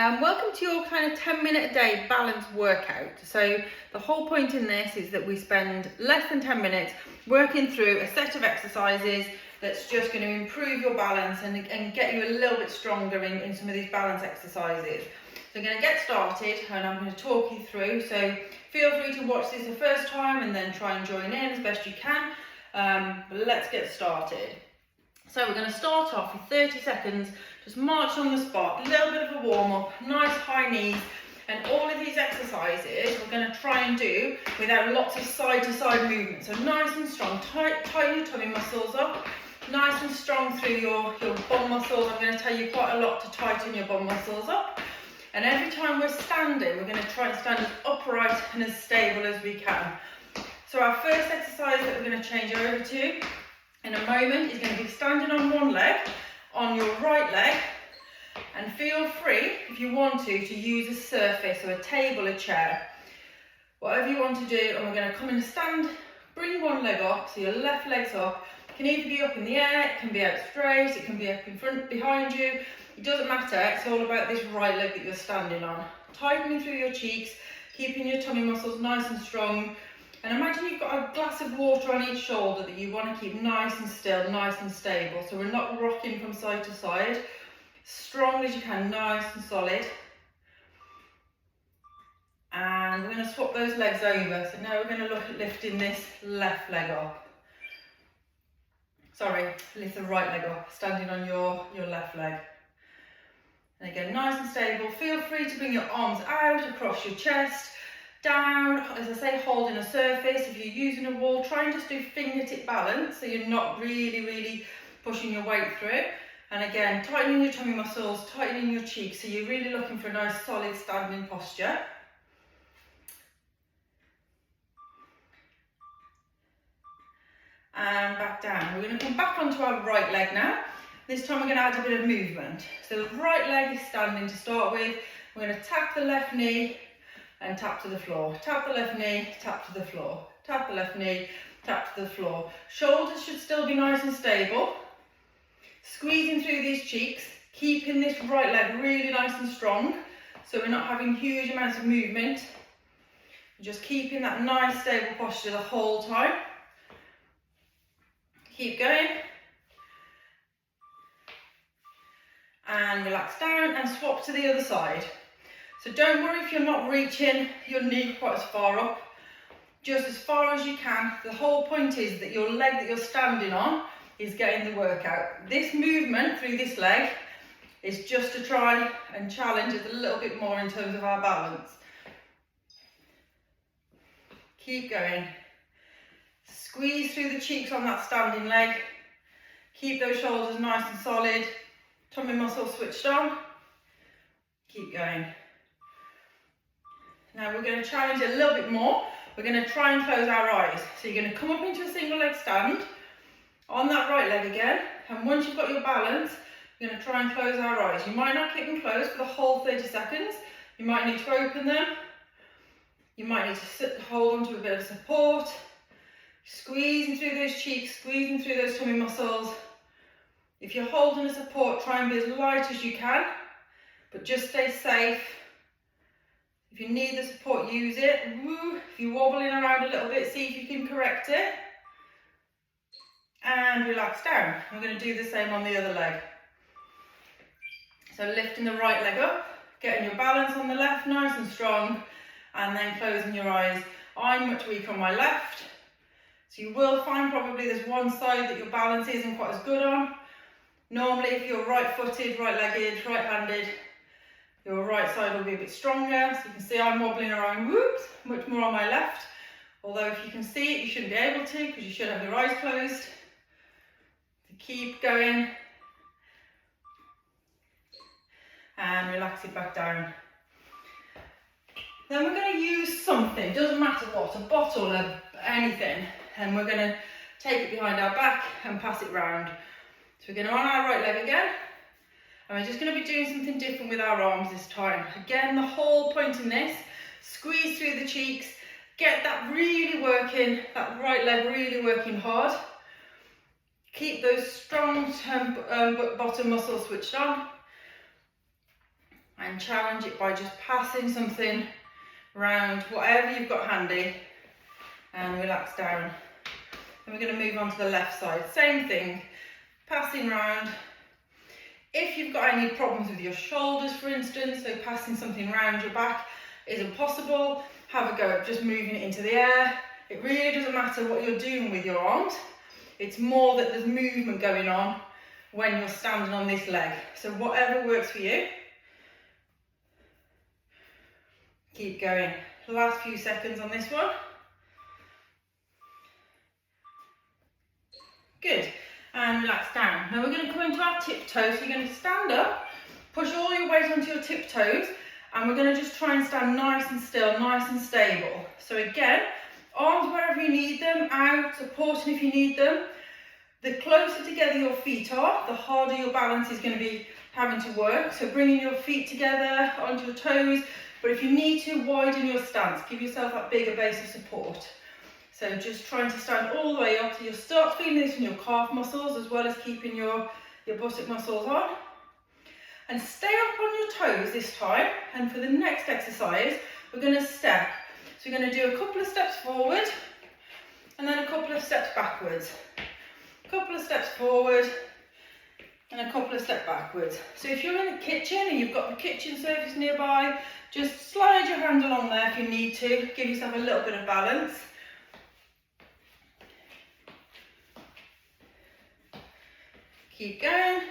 Welcome to your kind of 10-minute a day balance workout. So the whole point in this is that we spend less than 10 minutes working through a set of exercises that's just going to improve your balance and get you a little bit stronger in some of these balance exercises. So we're going to get started and I'm going to talk you through. So feel free to watch this the first time and then try and join in as best you can. But let's get started. So we're going to start off with 30 seconds, just march on the spot, a little bit of a warm up, nice high knees, and all of these exercises we're going to try and do without lots of side to side movement. So nice and strong, tighten your tummy muscles up, nice and strong through your bum muscles. I'm going to tell you quite a lot to tighten your bum muscles up. And every time we're standing, we're going to try and stand as upright and as stable as we can. So our first exercise that we're going to change over to in a moment is going to be standing on one leg, on your right leg, and feel free, if you want to use a surface, or a table, a chair, whatever you want to do. And we're going to come and stand, bring one leg up, so your left leg's up. It can either be up in the air, it can be out straight, it can be up in front, behind you. It doesn't matter, it's all about this right leg that you're standing on. Tightening through your cheeks, keeping your tummy muscles nice and strong. And imagine you've got a glass of water on each shoulder that you want to keep nice and still, nice and stable. So we're not rocking from side to side. Strong as you can, nice and solid. And we're going to swap those legs over. So now we're going to look at lifting this left leg up. Sorry, lift the right leg up, standing on your left leg. And again, nice and stable. Feel free to bring your arms out across your chest. Down, as I say, holding a surface. If you're using a wall, try and just do fingertip balance so you're not really pushing your weight through. And again, tightening your tummy muscles, tightening your cheeks, so you're really looking for a nice solid standing posture. And back down. We're going to come back onto our right leg now. This time we're going to add a bit of movement. So the right leg is standing to start with. We're going to tap the left knee and tap to the floor. Tap the left knee, tap to the floor. Tap the left knee, tap to the floor. Shoulders should still be nice and stable. Squeezing through these cheeks, keeping this right leg really nice and strong, so we're not having huge amounts of movement. Just keeping that nice stable posture the whole time. Keep going. And relax down and swap to the other side. So don't worry if you're not reaching your knee quite as far up, just as far as you can. The whole point is that your leg that you're standing on is getting the workout. This movement through this leg is just to try and challenge it a little bit more in terms of our balance. Keep going. Squeeze through the cheeks on that standing leg. Keep those shoulders nice and solid. Tummy muscles switched on. Keep going. Now we're going to challenge it a little bit more. We're going to try and close our eyes. So you're going to come up into a single leg stand on that right leg again. And once you've got your balance, you're going to try and close our eyes. You might not keep them closed for the whole 30 seconds. You might need to open them. You might need to hold on to a bit of support. Squeezing through those cheeks, squeezing through those tummy muscles. If you're holding a support, try and be as light as you can, but just stay safe. If you need the support, use it. Woo. If you're wobbling around a little bit, see if you can correct it. And relax down. We're going to do the same on the other leg. So lifting the right leg up, getting your balance on the left nice and strong, and then closing your eyes. I'm much weaker on my left, so you will find probably there's one side that your balance isn't quite as good on. Normally if you're right-footed, right-legged, right-handed, your right side will be a bit stronger. So you can see I'm wobbling around, whoops, much more on my left. Although if you can see it, you shouldn't be able to, because you should have your eyes closed. So keep going. And relax it back down. Then we're going to use something, doesn't matter what, a bottle of anything. And we're going to take it behind our back and pass it round. So we're going to on our right leg again. And we're just going to be doing something different with our arms this time. Again, the whole point in this, squeeze through the cheeks, get that really working, that right leg really working hard. Keep those strong bottom muscles switched on. and challenge it by just passing something around, whatever you've got handy, and relax down. And we're going to move on to the left side. Same thing, passing round. If you've got any problems with your shoulders, for instance, so passing something around your back isn't possible, have a go at just moving it into the air. It really doesn't matter what you're doing with your arms. It's more that there's movement going on when you're standing on this leg. So whatever works for you. Keep going. Last few seconds on this one. Good. And relax down. Now we're going to come into our tiptoes. So you're going to stand up, push all your weight onto your tiptoes, and we're going to just try and stand nice and still, nice and stable. So again, arms wherever you need them, out, supporting if you need them. The closer together your feet are, the harder your balance is going to be having to work. So bringing your feet together onto your toes, but if you need to, widen your stance. Give yourself that bigger base of support. So just trying to stand all the way up, so you'll start feeling this in your calf muscles as well as keeping your buttock muscles on. And stay up on your toes this time, and for the next exercise, we're going to step. So we're going to do a couple of steps forward, and then a couple of steps backwards. A couple of steps forward, and a couple of steps backwards. So if you're in the kitchen and you've got the kitchen surface nearby, just slide your hand along there if you need to, give yourself a little bit of balance. Keep going.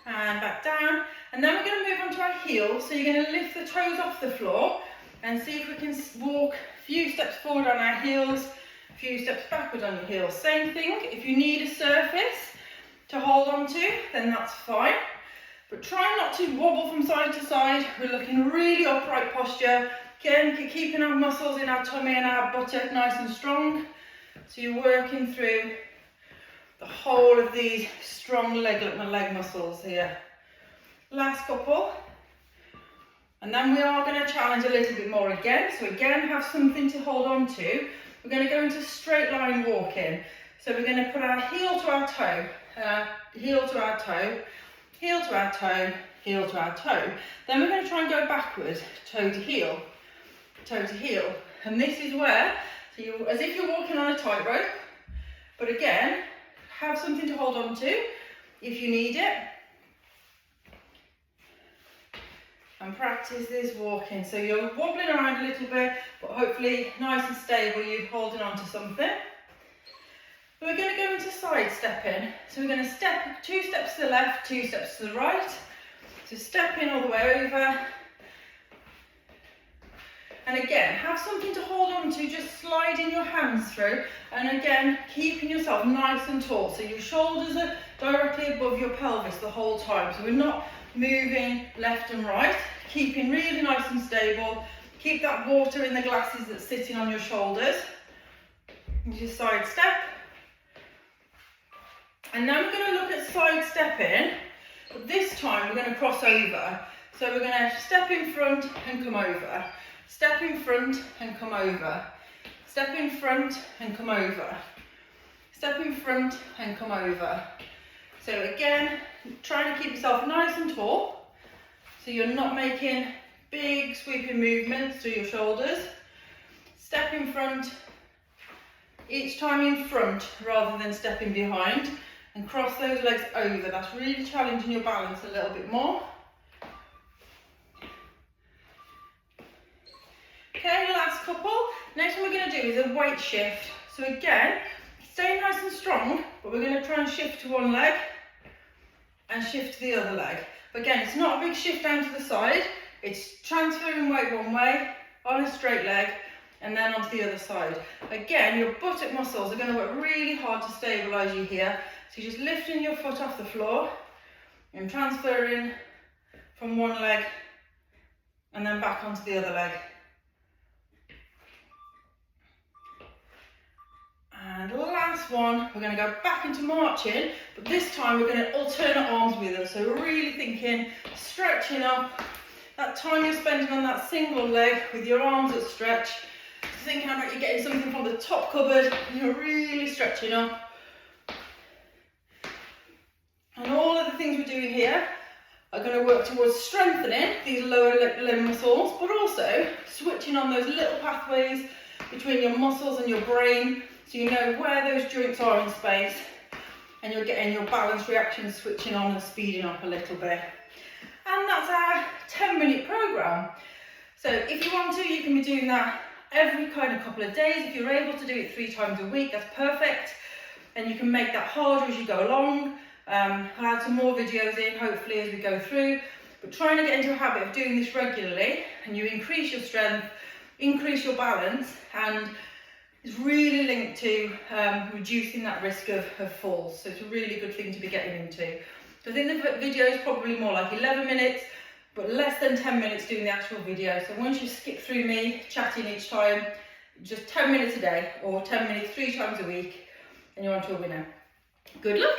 And back down. And then we're going to move on to our heels. So you're going to lift the toes off the floor and see if we can walk a few steps forward on our heels, a few steps backward on your heels. Same thing, if you need a surface to hold on to, then that's fine. But try not to wobble from side to side. We're looking really upright posture. Again, keeping our muscles in our tummy and our buttock nice and strong. So you're working through the whole of these strong leg muscles here. Last couple. And then we are going to challenge a little bit more again. So again, have something to hold on to. We're going to go into straight line walking. So we're going to put our heel to our toe, heel to our toe, heel to our toe, heel to our toe. Then we're going to try and go backwards, toe to heel, toe to heel. And this is where, so you, as if you're walking on a tightrope, but again, have something to hold on to if you need it. And practice this walking. So you're wobbling around a little bit, but hopefully nice and stable, you're holding on to something. We're going to go into side stepping. So we're going to step 2 steps to the left, 2 steps to the right. So stepping all the way over. And again, have something to hold on to, just sliding your hands through. And again, keeping yourself nice and tall. So your shoulders are directly above your pelvis the whole time. So we're not moving left and right. Keeping really nice and stable. Keep that water in the glasses that's sitting on your shoulders. And just side step. And now we're going to look at side stepping, but this time we're going to cross over. So we're going to step in front and come over. Step in front and come over. Step in front and come over. Step in front and come over. So again, trying to keep yourself nice and tall, so you're not making big sweeping movements through your shoulders. Step in front, each time in front rather than stepping behind, and cross those legs over. That's really challenging your balance a little bit more. Okay, last couple. Next one we're going to do is a weight shift. So again, stay nice and strong, but we're going to try and shift to one leg and shift to the other leg. But again, it's not a big shift down to the side. It's transferring weight one way on a straight leg and then onto the other side. Again, your buttock muscles are going to work really hard to stabilize you here. So you're just lifting your foot off the floor and transferring from one leg and then back onto the other leg. And last one, we're going to go back into marching, but this time we're going to alternate arms with us. So we're really thinking, stretching up, that time you're spending on that single leg with your arms at stretch, thinking about you getting something from the top cupboard, and you're really stretching up. And all of the things we're doing here are going to work towards strengthening these lower limb muscles, but also switching on those little pathways between your muscles and your brain, so you know where those joints are in space, and you're getting your balance reactions switching on and speeding up a little bit. And that's our 10-minute program. So if you want to, you can be doing that every kind of couple of days. If you're able to do it 3 times a week, that's perfect. And you can make that harder as you go along. I'll add some more videos in, hopefully, as we go through. But trying to get into a habit of doing this regularly, and you increase your strength, increase your balance, and it's really linked to reducing that risk of falls. So it's a really good thing to be getting into. So I think the video is probably more like 11 minutes, but less than 10 minutes doing the actual video. So once you skip through me chatting each time, just 10 minutes a day or 10 minutes 3 times a week, and you're onto a winner. Good luck.